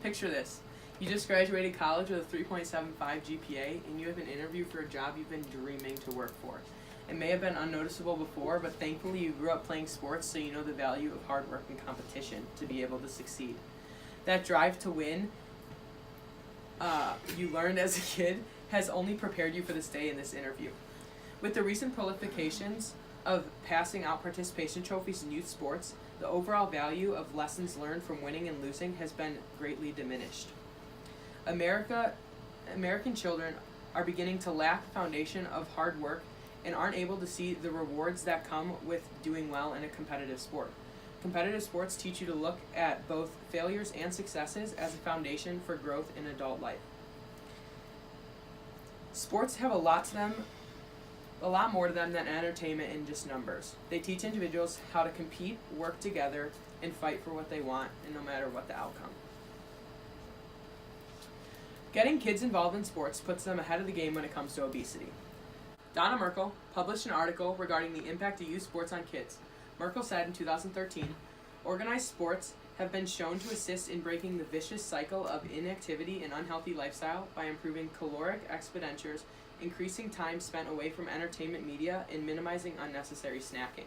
Picture this. You just graduated college with a 3.75 GPA, and you have an interview for a job you've been dreaming to work for. It may have been unnoticeable before, but thankfully you grew up playing sports, so you know the value of hard work and competition to be able to succeed. That drive to win you learned as a kid has only prepared you for this day in this interview. With the recent prolifications of passing out participation trophies in youth sports, the overall value of lessons learned from winning and losing has been greatly diminished. American children are beginning to lack the foundation of hard work and aren't able to see the rewards that come with doing well in a competitive sport. Competitive sports teach you to look at both failures and successes as a foundation for growth in adult life. Sports have a lot more to them than entertainment and just numbers. They teach individuals how to compete, work together, and fight for what they want, and no matter what the outcome. Getting kids involved in sports puts them ahead of the game when it comes to obesity. Donna Merkel published an article regarding the impact of youth sports on kids. Merkel said in 2013, organized sports have been shown to assist in breaking the vicious cycle of inactivity and unhealthy lifestyle by improving caloric expenditures, increasing time spent away from entertainment media, and minimizing unnecessary snacking.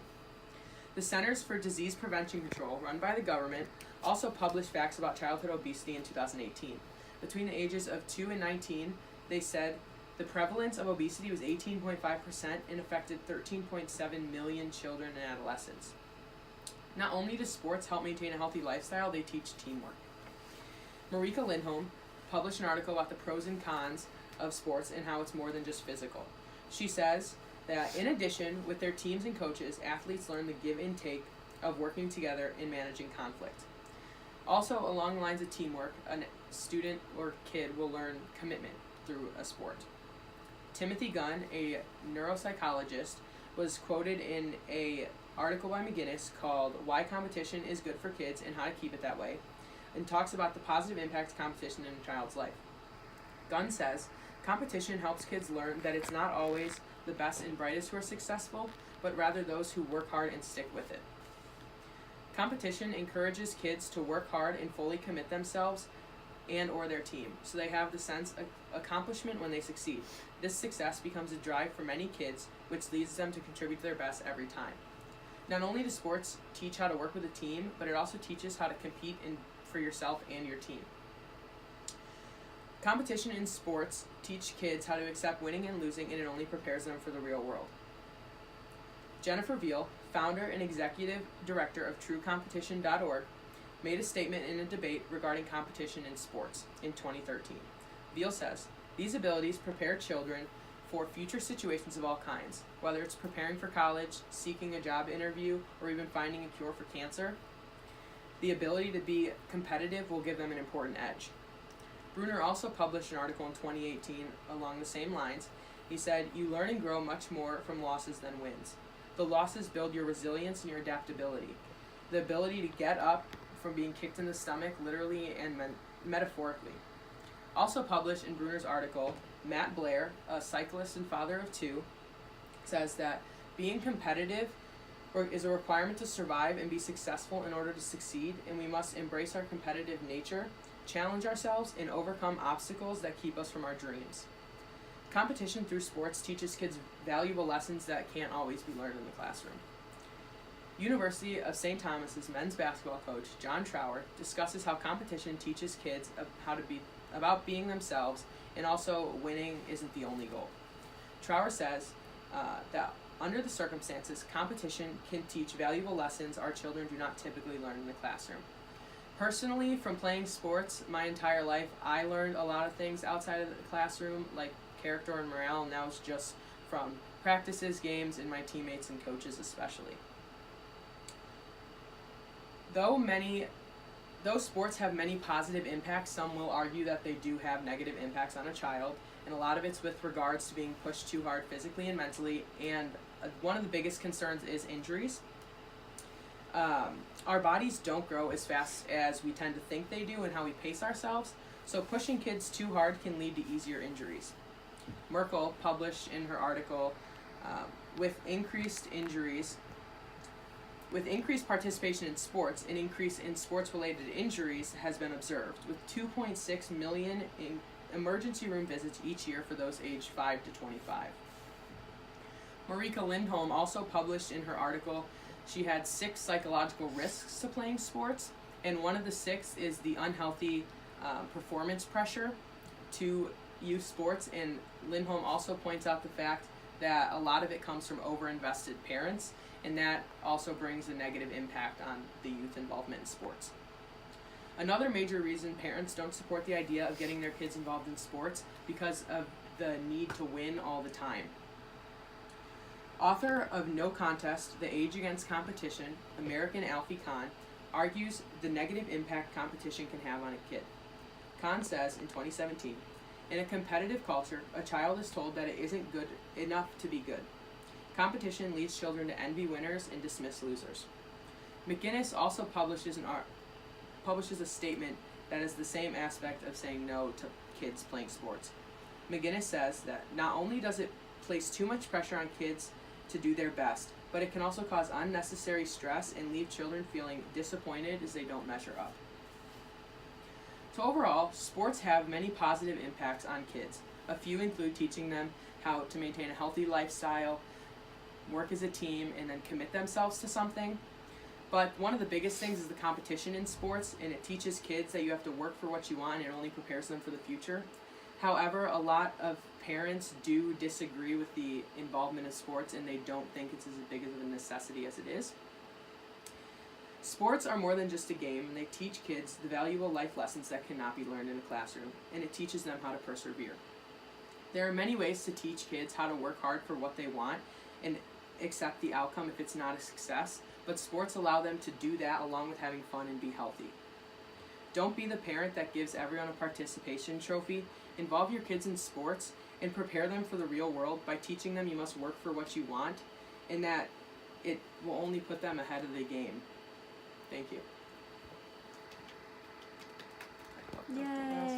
The Centers for Disease Prevention Control, run by the government, also published facts about childhood obesity in 2018. Between the ages of 2 and 19, they said the prevalence of obesity was 18.5% and affected 13.7 million children and adolescents. Not only do sports help maintain a healthy lifestyle, they teach teamwork. Marika Lindholm published an article about the pros and cons of sports and how it's more than just physical. She says that in addition, with their teams and coaches, athletes learn the give and take of working together and managing conflict. Also, along the lines of teamwork, a student or kid will learn commitment through a sport. Timothy Gunn, a neuropsychologist, was quoted in an article by McGinnis called Why Competition is Good for Kids and How to Keep It That Way, and talks about the positive impact of competition in a child's life. Gunn says, competition helps kids learn that it's not always the best and brightest who are successful, but rather those who work hard and stick with it. Competition encourages kids to work hard and fully commit themselves and or their team, so they have the sense of accomplishment when they succeed. This success becomes a drive for many kids, which leads them to contribute to their best every time. Not only do sports teach how to work with a team, but it also teaches how to compete for yourself and your team. Competition in sports teach kids how to accept winning and losing, and it only prepares them for the real world. Jennifer Veal, founder and executive director of TrueCompetition.org, made a statement in a debate regarding competition in sports in 2013. Veal says, these abilities prepare children for future situations of all kinds, whether it's preparing for college, seeking a job interview, or even finding a cure for cancer. The ability to be competitive will give them an important edge. Bruner also published an article in 2018 along the same lines. He said, you learn and grow much more from losses than wins. The losses build your resilience and your adaptability. The ability to get up from being kicked in the stomach, literally and metaphorically. Also published in Bruner's article, Matt Blair, a cyclist and father of two, says that being competitive is a requirement to survive and be successful in order to succeed, and we must embrace our competitive nature, challenge ourselves, and overcome obstacles that keep us from our dreams. Competition through sports teaches kids valuable lessons that can't always be learned in the classroom. University of St. Thomas's men's basketball coach, John Trower, discusses how competition teaches kids about being themselves, and also winning isn't the only goal. Trower says that under the circumstances, competition can teach valuable lessons our children do not typically learn in the classroom. Personally, from playing sports my entire life, I learned a lot of things outside of the classroom, like character and morale, and that was just from practices, games, and my teammates and coaches especially. Though sports have many positive impacts, some will argue that they do have negative impacts on a child, and a lot of it's with regards to being pushed too hard physically and mentally, and one of the biggest concerns is injuries. Our bodies don't grow as fast as we tend to think they do and how we pace ourselves, so pushing kids too hard can lead to easier injuries. Merkel published in her article, with increased injuries, With increased participation in sports, an increase in sports-related injuries has been observed, with 2.6 million in emergency room visits each year for those aged 5 to 25. Marika Lindholm also published in her article she had 6 psychological risks to playing sports, and one of the 6 is the unhealthy performance pressure to youth sports. And Lindholm also points out the fact that a lot of it comes from overinvested parents, and that also brings a negative impact on the youth involvement in sports. Another major reason parents don't support the idea of getting their kids involved in sports because of the need to win all the time. Author of No Contest, The Age Against Competition, American Alfie Kahn, argues the negative impact competition can have on a kid. Kahn says in 2017, in a competitive culture, a child is told that it isn't good enough to be good. Competition leads children to envy winners and dismiss losers. McGinnis also publishes a statement that is the same aspect of saying no to kids playing sports. McGinnis says that not only does it place too much pressure on kids to do their best, but it can also cause unnecessary stress and leave children feeling disappointed as they don't measure up. So overall, sports have many positive impacts on kids. A few include teaching them how to maintain a healthy lifestyle, work as a team, and then commit themselves to something. But one of the biggest things is the competition in sports, and it teaches kids that you have to work for what you want, and it only prepares them for the future. However, a lot of parents do disagree with the involvement in sports, and they don't think it's as big of a necessity as it is. Sports are more than just a game, and they teach kids the valuable life lessons that cannot be learned in a classroom, and it teaches them how to persevere. There are many ways to teach kids how to work hard for what they want and accept the outcome if it's not a success, but sports allow them to do that along with having fun and be healthy. Don't be the parent that gives everyone a participation trophy. Involve your kids in sports and prepare them for the real world by teaching them you must work for what you want and that it will only put them ahead of the game. Thank you. Yay!